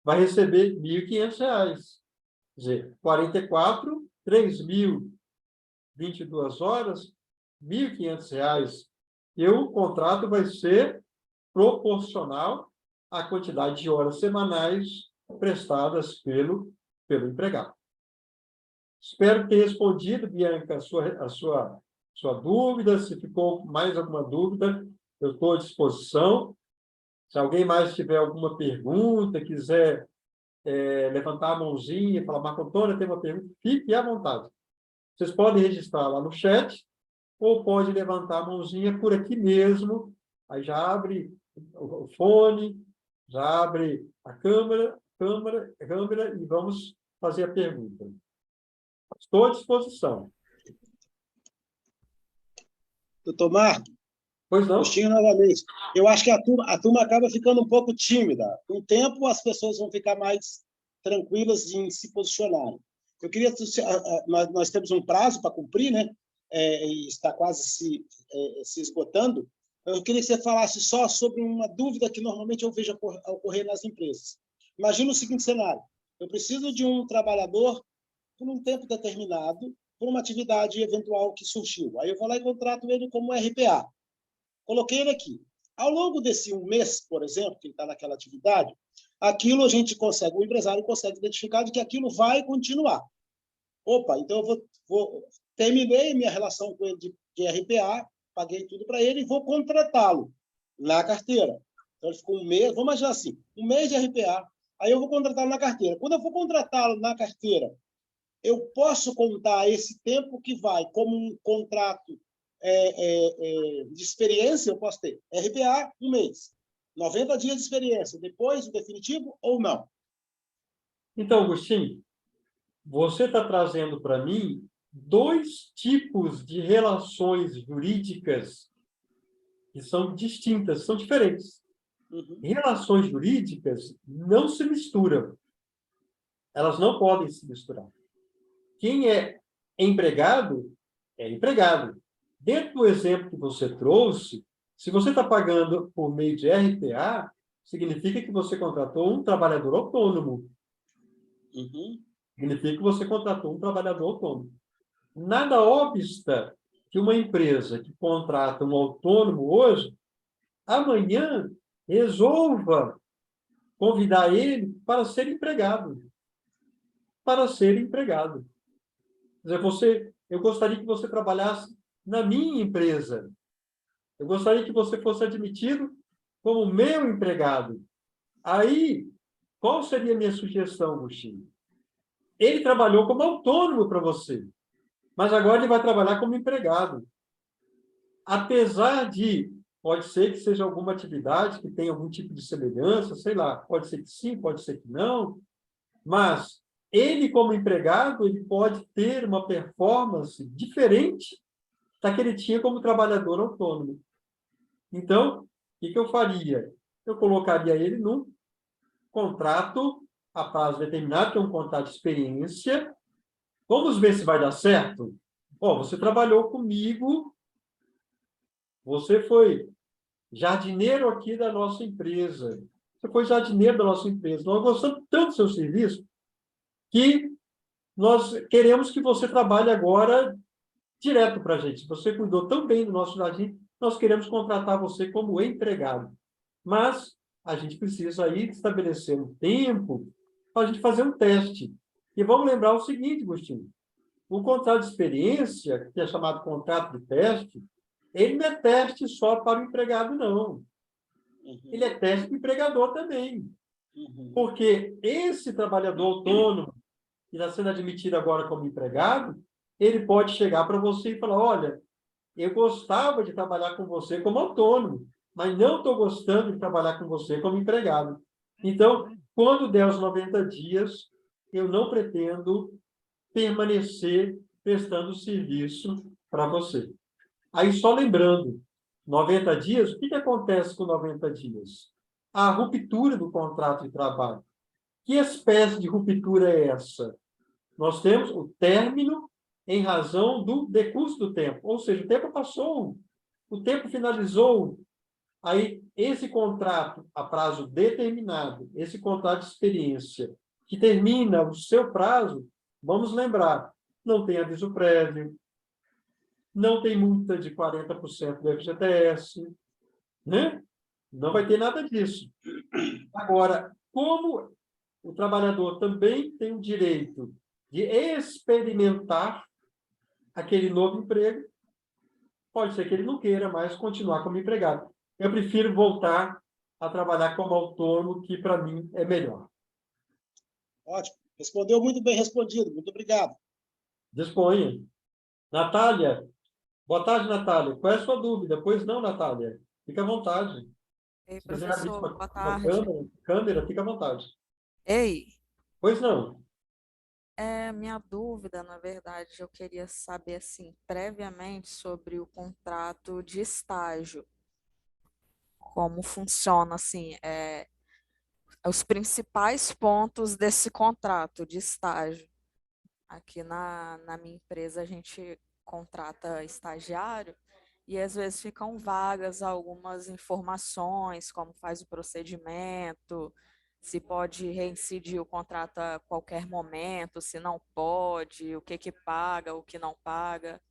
vai receber R$1.500. Quer dizer, 44, 3.000, 22 horas, R$1.500. E o contrato vai ser proporcional à quantidade de horas semanais prestadas pelo empregado. Espero ter respondido, Bianca, a sua dúvida. Se ficou mais alguma dúvida, eu estou à disposição. Se alguém mais tiver alguma pergunta, quiser levantar a mãozinha e falar, Marco Antônio, tem uma pergunta, fique à vontade. Vocês podem registrar lá no chat ou pode levantar a mãozinha por aqui mesmo. Aí já abre o fone, já abre a câmera e vamos fazer a pergunta. Estou à disposição. Doutor Marco, Pois não? Agostinho novamente. Eu acho que a turma acaba ficando um pouco tímida. Com o tempo, as pessoas vão ficar mais tranquilas em se posicionarem. Eu queria... Nós temos um prazo para cumprir, né? E está quase se esgotando. Eu queria que você falasse só sobre uma dúvida que normalmente eu vejo ocorrer nas empresas. Imagina o seguinte cenário. Eu preciso de um trabalhador por um tempo determinado, por uma atividade eventual que surgiu. Aí eu vou lá e contrato ele como RPA. Coloquei ele aqui. Ao longo desse um mês, por exemplo, que ele está naquela atividade, aquilo a gente consegue, o empresário consegue identificar de que aquilo vai continuar. Opa, então eu terminei minha relação com ele de RPA, paguei tudo para ele e vou contratá-lo na carteira. Então ele ficou um mês, vamos imaginar assim, um mês de RPA, aí eu vou contratá-lo na carteira. Quando eu for contratá-lo na carteira, eu posso contar esse tempo que vai como um contrato de experiência, eu posso ter RPA, um mês, 90 dias de experiência, depois o definitivo ou não? Então, Agostinho, você está trazendo para mim dois tipos de relações jurídicas que são distintas, são diferentes. Uhum. Relações jurídicas não se misturam. Elas não podem se misturar. Quem é empregado, é empregado. Dentro do exemplo que você trouxe, se você está pagando por meio de RPA, significa que você contratou um trabalhador autônomo. Uhum. Significa que você contratou um trabalhador autônomo. Nada obsta que uma empresa que contrata um autônomo hoje, amanhã resolva convidar ele para ser empregado. Para ser empregado. Quer dizer, eu gostaria que você trabalhasse na minha empresa. Eu gostaria que você fosse admitido como meu empregado. Aí, qual seria a minha sugestão, Agostinho? Ele trabalhou como autônomo para você, mas agora ele vai trabalhar como empregado. Apesar de, pode ser que seja alguma atividade que tenha algum tipo de semelhança, sei lá, pode ser que sim, pode ser que não, mas ele, como empregado, ele pode ter uma performance diferente da que ele tinha como trabalhador autônomo. Então, o que eu faria? Eu colocaria ele num contrato a prazo determinado, que é um contrato de experiência. Vamos ver se vai dar certo? Bom, você trabalhou comigo, você foi jardineiro aqui da nossa empresa. Você foi jardineiro da nossa empresa. Nós gostamos tanto do seu serviço que nós queremos que você trabalhe agora direto para a gente. Você cuidou tão bem do nosso jardim, nós queremos contratar você como empregado. Mas a gente precisa aí estabelecer um tempo para a gente fazer um teste. E vamos lembrar o seguinte, Agostinho, o contrato de experiência, que é chamado contrato de teste, ele não é teste só para o empregado, não. Uhum. Ele é teste para o empregador também. Uhum. Porque esse trabalhador autônomo, que está sendo admitido agora como empregado, ele pode chegar para você e falar, olha, eu gostava de trabalhar com você como autônomo, mas não estou gostando de trabalhar com você como empregado. Então, quando der os 90 dias, eu não pretendo permanecer prestando serviço para você. Aí, só lembrando, 90 dias, o que acontece com 90 dias? A ruptura do contrato de trabalho. Que espécie de ruptura é essa? Nós temos o término em razão do decurso do tempo. Ou seja, o tempo passou, o tempo finalizou. Aí, esse contrato a prazo determinado, esse contrato de experiência, que termina o seu prazo, vamos lembrar, não tem aviso prévio, não tem multa de 40% do FGTS, né? Não vai ter nada disso. Agora, como o trabalhador também tem o direito de experimentar aquele novo emprego, pode ser que ele não queira mais continuar como empregado. Eu prefiro voltar a trabalhar como autônomo, que para mim é melhor. Ótimo. Respondeu muito bem respondido. Muito obrigado. Disponha. Natália, boa tarde, Natália. Qual é a sua dúvida? Pois não, Natália. Fica à vontade. Ei, Se quiser abrir professor, boa sua tarde. câmera, fica à vontade. Ei, Pois não. minha dúvida, na verdade, eu queria saber, assim, previamente sobre o contrato de estágio. Como funciona, assim, os principais pontos desse contrato de estágio. Aqui na minha empresa, a gente contrata estagiário e às vezes ficam vagas algumas informações, como faz o procedimento, se pode reincidir o contrato a qualquer momento, se não pode, o que paga, o que não paga.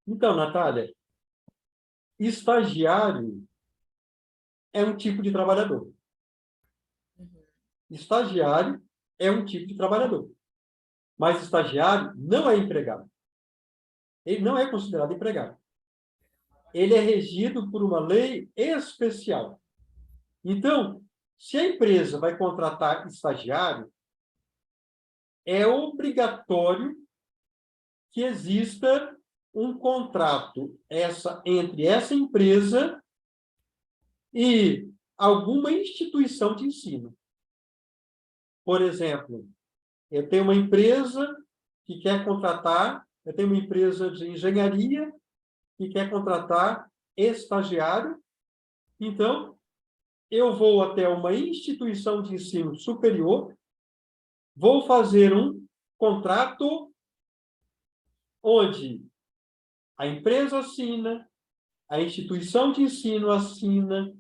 Então, Natália, estagiário é um tipo de trabalhador. Uhum. Estagiário é um tipo de trabalhador. Mas estagiário não é empregado. Ele não é considerado empregado. Ele é regido por uma lei especial. Então, se a empresa vai contratar estagiário, é obrigatório que exista um contrato entre essa empresa e alguma instituição de ensino. Por exemplo, eu tenho uma empresa que quer contratar, eu tenho uma empresa de engenharia que quer contratar estagiário, então eu vou até uma instituição de ensino superior, vou fazer um contrato onde a empresa assina, a instituição de ensino assina,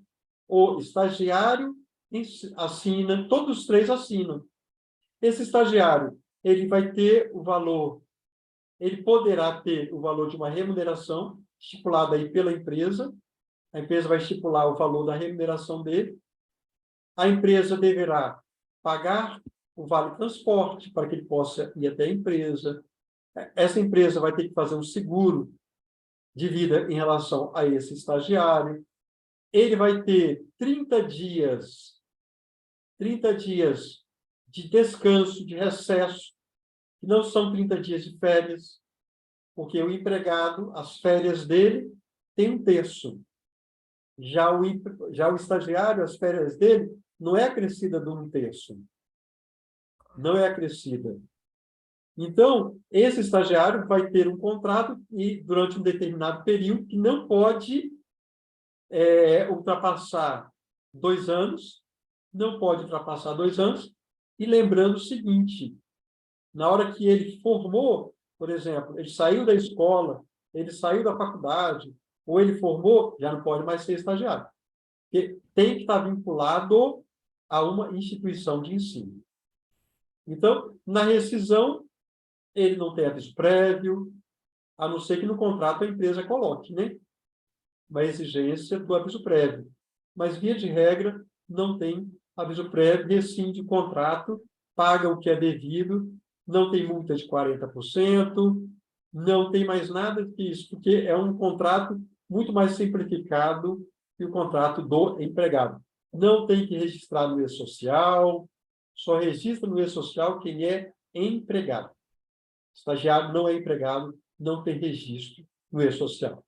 o estagiário assina, todos os três assinam. Esse estagiário, ele vai ter o valor, ele poderá ter o valor de uma remuneração estipulada aí pela empresa, a empresa vai estipular o valor da remuneração dele, a empresa deverá pagar o vale-transporte para que ele possa ir até a empresa, essa empresa vai ter que fazer um seguro de vida em relação a esse estagiário, ele vai ter 30 dias de descanso, de recesso, que não são 30 dias de férias, porque o empregado, as férias dele, tem um terço. Já o estagiário, as férias dele, não é acrescida de um terço. Não é acrescida. Então, esse estagiário vai ter um contrato e durante um determinado período que não pode ultrapassar 2 anos, não pode ultrapassar 2 anos, e lembrando o seguinte, na hora que ele formou, por exemplo, ele saiu da escola, ele saiu da faculdade, ou ele formou, já não pode mais ser estagiário. Porque tem que estar vinculado a uma instituição de ensino. Então, na rescisão, ele não tem aviso prévio, a não ser que no contrato a empresa coloque, né? Uma exigência do aviso prévio. Mas, via de regra, não tem aviso prévio, rescinde o contrato, paga o que é devido, não tem multa de 40%, não tem mais nada que isso, porque é um contrato muito mais simplificado que o contrato do empregado. Não tem que registrar no E-Social, só registra no E-Social quem é empregado. Estagiário não é empregado, não tem registro no E-Social.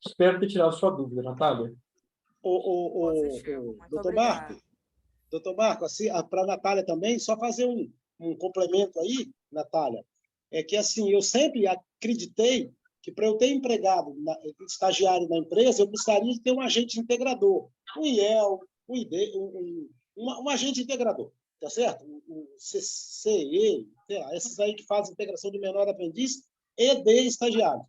Espero ter tirado sua dúvida, Natália. Positivo, muito Doutor obrigada. Marco, assim, para a Natália também, só fazer um complemento aí, Natália, é que assim, eu sempre acreditei que para eu ter empregado, estagiário na empresa, eu precisaria de ter um agente integrador, um IEL, um ID, um agente integrador, tá certo? O CCE, esses aí que fazem integração de menor aprendiz e de estagiário.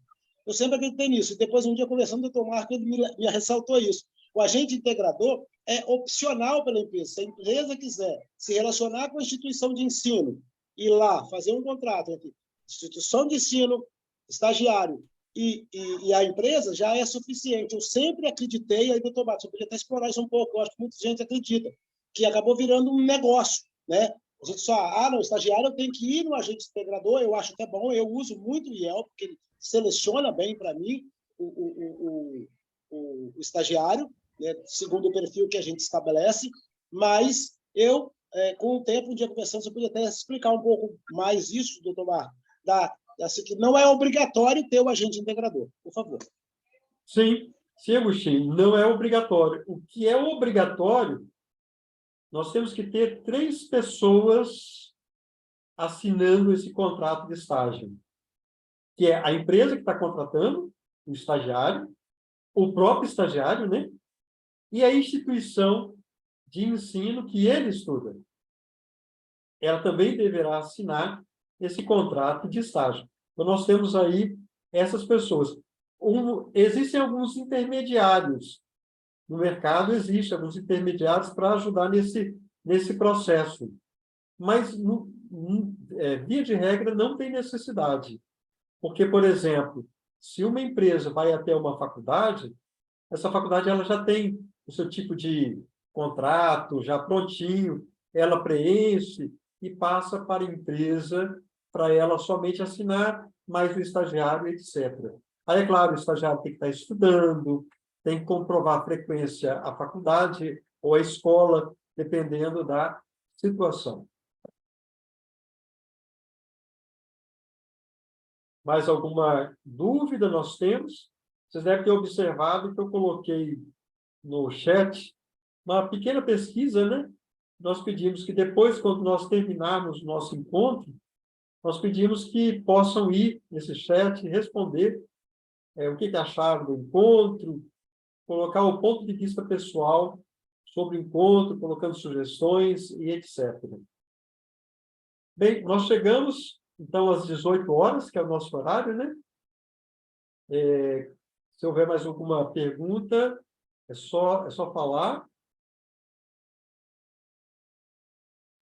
Eu sempre acreditei nisso. E depois, um dia, conversando com o doutor Marco, ele me ressaltou isso. O agente integrador é opcional pela empresa. Se a empresa quiser se relacionar com a instituição de ensino e lá fazer um contrato entre instituição de ensino, estagiário e a empresa, já é suficiente. Eu sempre acreditei, aí, doutor Marcos, eu podia até explorar isso um pouco, eu acho que muita gente acredita, que acabou virando um negócio, né? A gente só, no estagiário eu tenho que ir no agente integrador, eu acho até bom, eu uso muito o IEL, porque ele seleciona bem para mim o estagiário, né, segundo o perfil que a gente estabelece, mas eu, com o tempo, um dia conversando, você podia até explicar um pouco mais isso, doutor Marco, assim, que não é obrigatório ter o agente integrador, por favor. Sim, Agostinho, não é obrigatório. O que é obrigatório, nós temos que ter 3 pessoas assinando esse contrato de estágio, que é a empresa que está contratando o estagiário, o próprio estagiário, né? E a instituição de ensino que ele estuda. Ela também deverá assinar esse contrato de estágio. Então, nós temos aí essas pessoas. Existem alguns intermediários. No mercado, existem alguns intermediários para ajudar nesse nesse processo. Mas, via de regra, não tem necessidade. Porque, por exemplo, se uma empresa vai até uma faculdade, essa faculdade ela já tem o seu tipo de contrato já prontinho, ela preenche e passa para a empresa para ela somente assinar, mais o estagiário, etc. Aí, é claro, o estagiário tem que estar estudando, tem que comprovar a frequência à faculdade ou à escola, dependendo da situação. Mais alguma dúvida nós temos? Vocês devem ter observado que eu coloquei no chat uma pequena pesquisa, né? Nós pedimos que depois, quando nós terminarmos o nosso encontro, nós pedimos que possam ir nesse chat e responder o que acharam do encontro, colocar o ponto de vista pessoal sobre o encontro, colocando sugestões e etc. Bem, nós chegamos, então, às 18 horas, que é o nosso horário, né? Se houver mais alguma pergunta, é só falar.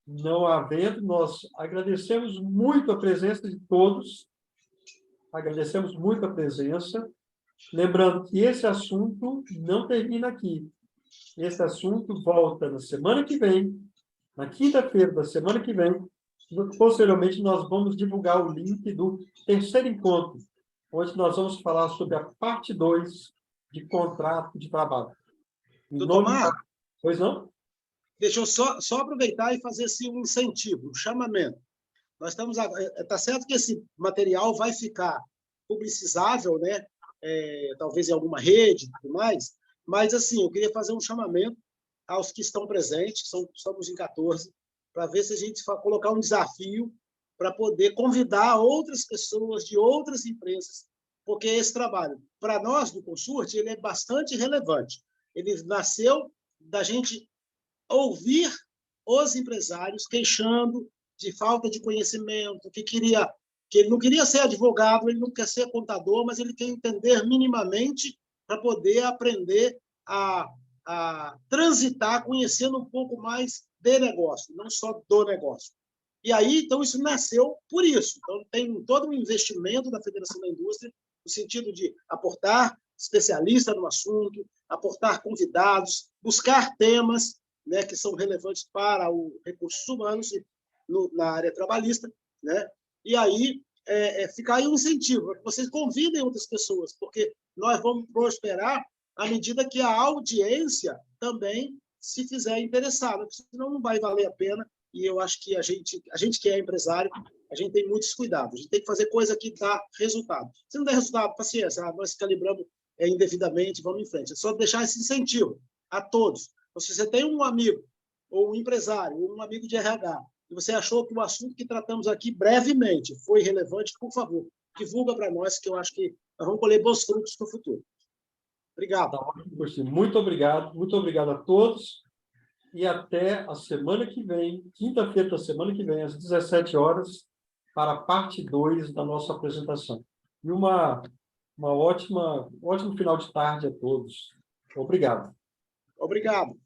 Não havendo, nós agradecemos muito a presença de todos, agradecemos muito a presença, lembrando que esse assunto não termina aqui. Esse assunto volta na semana que vem, na quinta-feira da semana que vem. Posteriormente, nós vamos divulgar o link do terceiro encontro, onde nós vamos falar sobre a parte 2 de contrato de trabalho. Doutor Marco, Pois não? deixa eu só aproveitar e fazer assim, um incentivo, um chamamento. Nós estamos está certo que esse material vai ficar publicizável, né? Talvez em alguma rede e tudo mais, mas assim, eu queria fazer um chamamento aos que estão presentes, somos em 14, para ver se a gente colocar um desafio para poder convidar outras pessoas de outras empresas, porque esse trabalho, para nós do Consurt, ele é bastante relevante. Ele nasceu da gente ouvir os empresários queixando de falta de conhecimento, que ele não queria ser advogado, ele não quer ser contador, mas ele quer entender minimamente para poder aprender a transitar, conhecendo um pouco mais de negócio, não só do negócio. E aí, então, isso nasceu por isso. Então, tem todo um investimento da Federação da Indústria no sentido de aportar especialistas no assunto, aportar convidados, buscar temas, né, que são relevantes para os recursos humanos na área trabalhista, né? E aí fica aí um incentivo para que vocês convidem outras pessoas, porque nós vamos prosperar à medida que a audiência também se fizer interessada, senão não vai valer a pena. E eu acho que a gente que é empresário, a gente tem muitos cuidados, a gente tem que fazer coisa que dá resultado. Se não der resultado, paciência, nós calibramos indevidamente, vamos em frente. É só deixar esse incentivo a todos. Então, se você tem um amigo, ou um empresário, ou um amigo de RH, e você achou que o assunto que tratamos aqui brevemente foi relevante, por favor, divulga para nós, que eu acho que nós vamos colher bons frutos no futuro. Obrigado. Muito obrigado a todos, e até a semana que vem, quinta-feira da semana que vem, às 17 horas, para a parte 2 da nossa apresentação. E um ótimo final de tarde a todos. Obrigado. Obrigado.